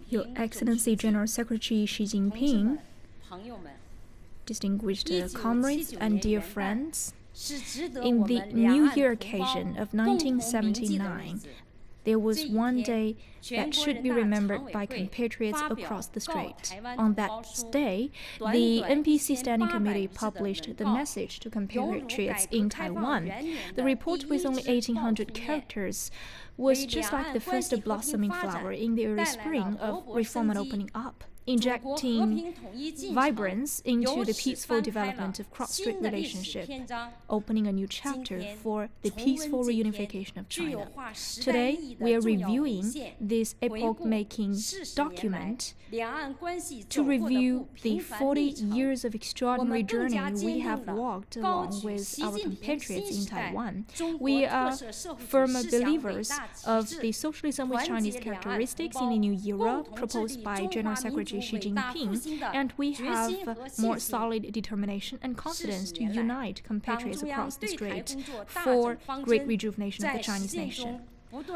Your Excellency General Secretary Xi Jinping, distinguished comrades and dear friends, in the New Year occasion of 1979, there was one day that should be remembered by compatriots across the strait. On that day, the NPC Standing Committee published the message to compatriots in Taiwan. The report, with only 1,800 characters, was just like the first blossoming flower in the early spring of reform and opening up, injecting vibrance into the peaceful development of cross-Strait relationship, opening a new chapter for the peaceful reunification of China. Today, we are reviewing this epoch-making document to review the 40 years of extraordinary journey we have walked along with our compatriots in Taiwan. We are firm believers of the socialism with Chinese characteristics in the new era proposed by General Secretary Xi Jinping, and we have more solid determination and confidence to unite compatriots across the strait for great rejuvenation of the Chinese nation.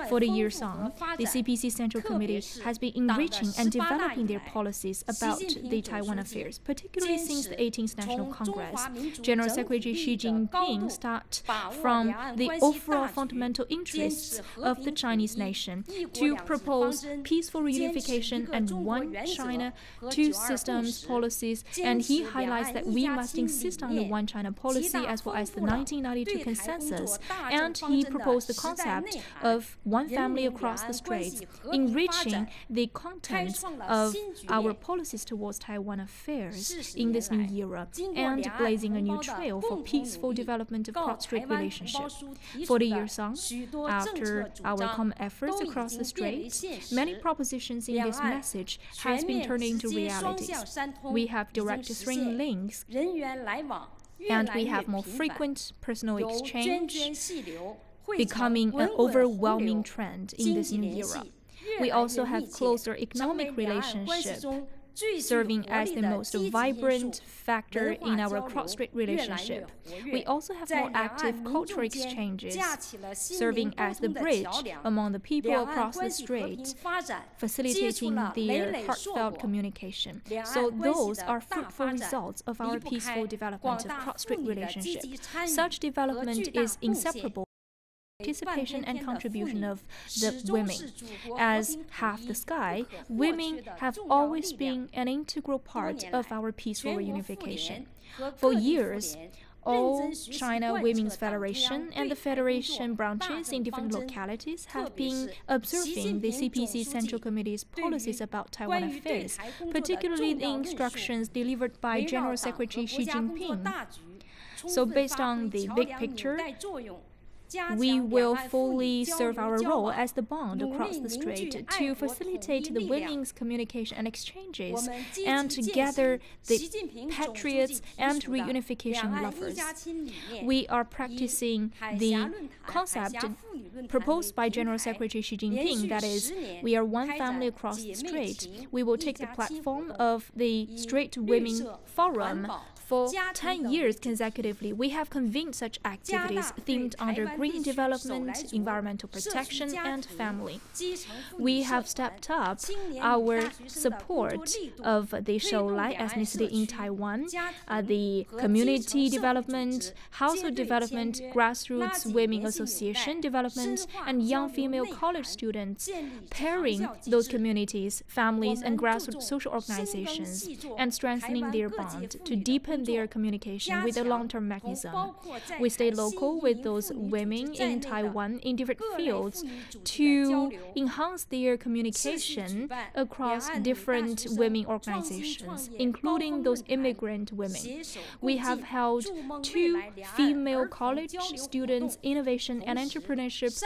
40 years on, the CPC Central Committee has been enriching and developing their policies about the Taiwan affairs, particularly since the 18th National Congress. General Secretary Xi Jinping starts from the overall fundamental interests of the Chinese nation to propose peaceful reunification and one China, two systems policies, and he highlights that we must insist on the one China policy as well as the 1992 consensus, and he proposed the concept of one family across the straits, enriching the contents of our policies towards Taiwan affairs in this new era, and blazing a new trail for peaceful development of cross-strait relationship. 40 years on, after our common efforts across the straits, many propositions in this message has been turned into realities. We have direct string links, and we have more frequent personal exchange, becoming an overwhelming trend in this new era. We also have closer economic relationship, serving as the most vibrant factor in our cross-strait relationship. We also have more active cultural exchanges, serving as the bridge among the people across the strait, facilitating their heartfelt communication. So those are fruitful results of our peaceful development of cross-strait relationship. Such development is inseparable participation and contribution of the women. As half the sky, women have always been an integral part of our peaceful reunification. For years, all China Women's Federation and the Federation branches in different localities have been observing the CPC Central Committee's policies about Taiwan affairs, particularly the instructions delivered by General Secretary Xi Jinping. So based on the big picture, we will fully serve our role as the bond across the strait to facilitate the women's communication and exchanges and to gather the patriots and reunification lovers. We are practicing the concept proposed by General Secretary Xi Jinping, that is, we are one family across the strait. We will take the platform of the Strait Women Forum. For 10 years consecutively, we have convened such activities themed under green development, environmental protection, and family. We have stepped up our support of the Xiaolai ethnicity in Taiwan, the community development, household development, grassroots women association development, and young female college students, pairing those communities, families, and grassroots social organizations, and strengthening their bond to deepen their communication with a long-term mechanism. We stay local with those women in Taiwan in different fields to enhance their communication across different women organizations, including those immigrant women. We have held 2 female college students innovation and entrepreneurship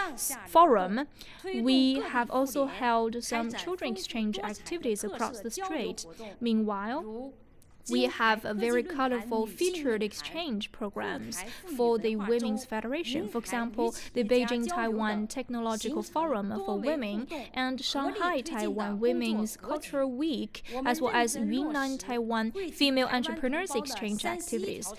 forum. We have also held some children exchange activities across the strait. Meanwhile, we have a very colorful featured exchange programs for the Women's Federation. For example, the Beijing-Taiwan Technological Forum for Women and Shanghai-Taiwan Women's Cultural Week, as well as Yunnan-Taiwan Female Entrepreneurs Exchange activities.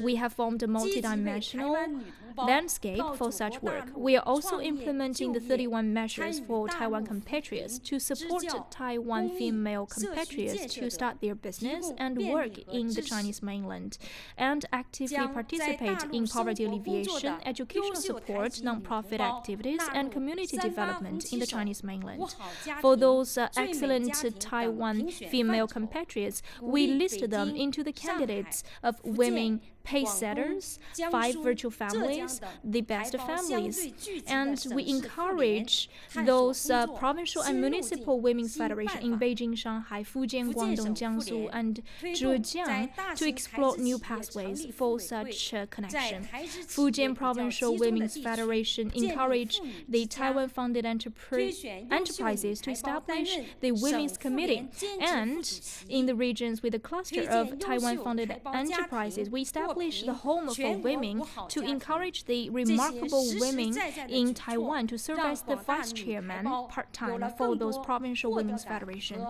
We have formed a multidimensional landscape for such work. We are also implementing the 31 measures for Taiwan compatriots to support Taiwan female compatriots to start their business and work in the Chinese mainland, and actively participate in poverty alleviation, educational support, non-profit activities, and community development in the Chinese mainland. For those excellent Taiwan female compatriots, we listed them into the candidates of women pace setters, 5 virtual families, the best families, and we encourage those provincial and municipal women's federations in Beijing, Shanghai, Fujian, Guangdong, Jiangsu, and Zhejiang to explore new pathways for such connection. Fujian Provincial Women's Federation encouraged the Taiwan-funded enterprises to establish the Women's Committee, and in the regions with a cluster of Taiwan-funded enterprises, we established the Home for Women to encourage the remarkable women in Taiwan to serve as the vice chairman part-time for those provincial women's federations.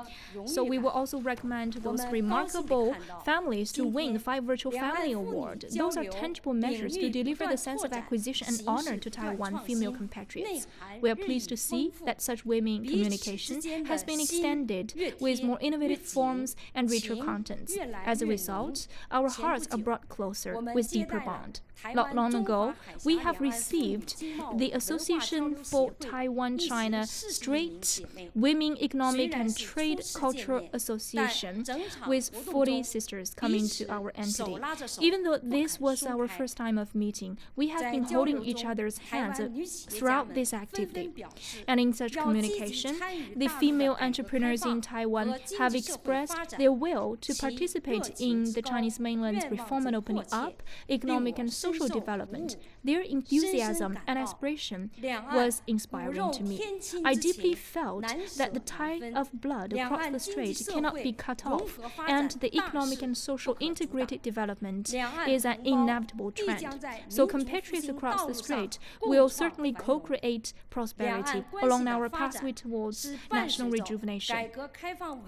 So we will also recommend those remarkable families to win the 5 Virtual Family Award. Those are tangible measures to deliver the sense of acquisition and honor to Taiwan female compatriots. We are pleased to see that such women communication has been extended with more innovative forms and richer contents. As a result, our hearts are brought closer with deeper bond. Not long ago, we have received the Association for Taiwan-China Strait Women Economic and Trade Cultural Association with 40 sisters coming to our entity. Even though this was our first time of meeting, we have been holding each other's hands throughout this activity. And in such communication, the female entrepreneurs in Taiwan have expressed their will to participate in the Chinese mainland's reform and opening up, economic and social development. Their enthusiasm and aspiration was inspiring to me. I deeply felt that the tide of blood across the strait cannot be cut off, and the economic and social integrated development is an inevitable trend. So compatriots across the strait will certainly co-create prosperity along our pathway towards national rejuvenation.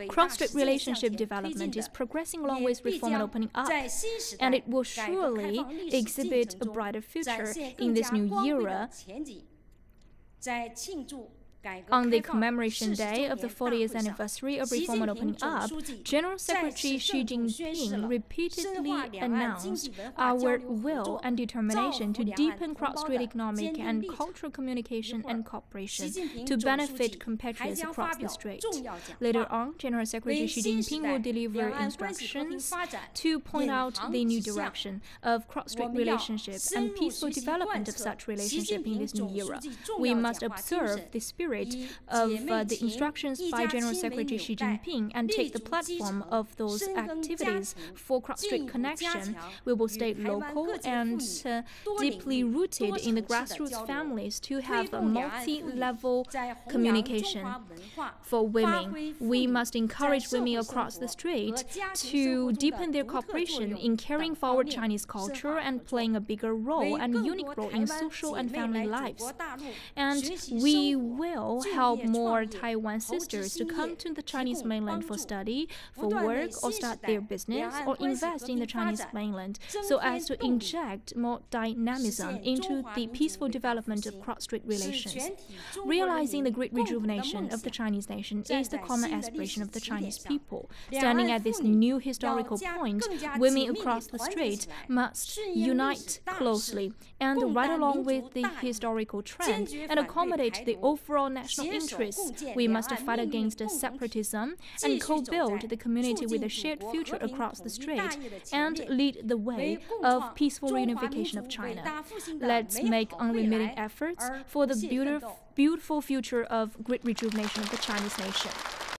Cross-strait relationship development is progressing along with reform and opening up, and it will surely exhibit a brighter future in this new era. On the commemoration day of the 40th anniversary of Reform and Opening Up, General Secretary Xi Jinping repeatedly announced our will and determination to deepen cross-strait economic and cultural communication and cooperation to benefit compatriots across the strait. Later on, General Secretary Xi Jinping will deliver instructions to point out the new direction of cross-strait relationships and peaceful development of such relationship in this new era. We must observe the spirit of the instructions by General Secretary Xi Jinping and take the platform of those activities for cross-strait connection. We will stay local and deeply rooted in the grassroots families to have a multi-level communication. For women, we must encourage women across the strait to deepen their cooperation in carrying forward Chinese culture and playing a bigger role and unique role in social and family lives. And we will help more Taiwan sisters to come to the Chinese mainland for study, for work, or start their business, or invest in the Chinese mainland, so as to inject more dynamism into the peaceful development of cross-strait relations. Realizing the great rejuvenation of the Chinese nation is the common aspiration of the Chinese people. Standing at this new historical point, women across the strait must unite closely and ride along with the historical trend and accommodate the overall national interests. We must fight against separatism and co-build the community with a shared future across the strait and lead the way of peaceful reunification of China. Let's make unremitting efforts for the beautiful future of great rejuvenation of the Chinese nation.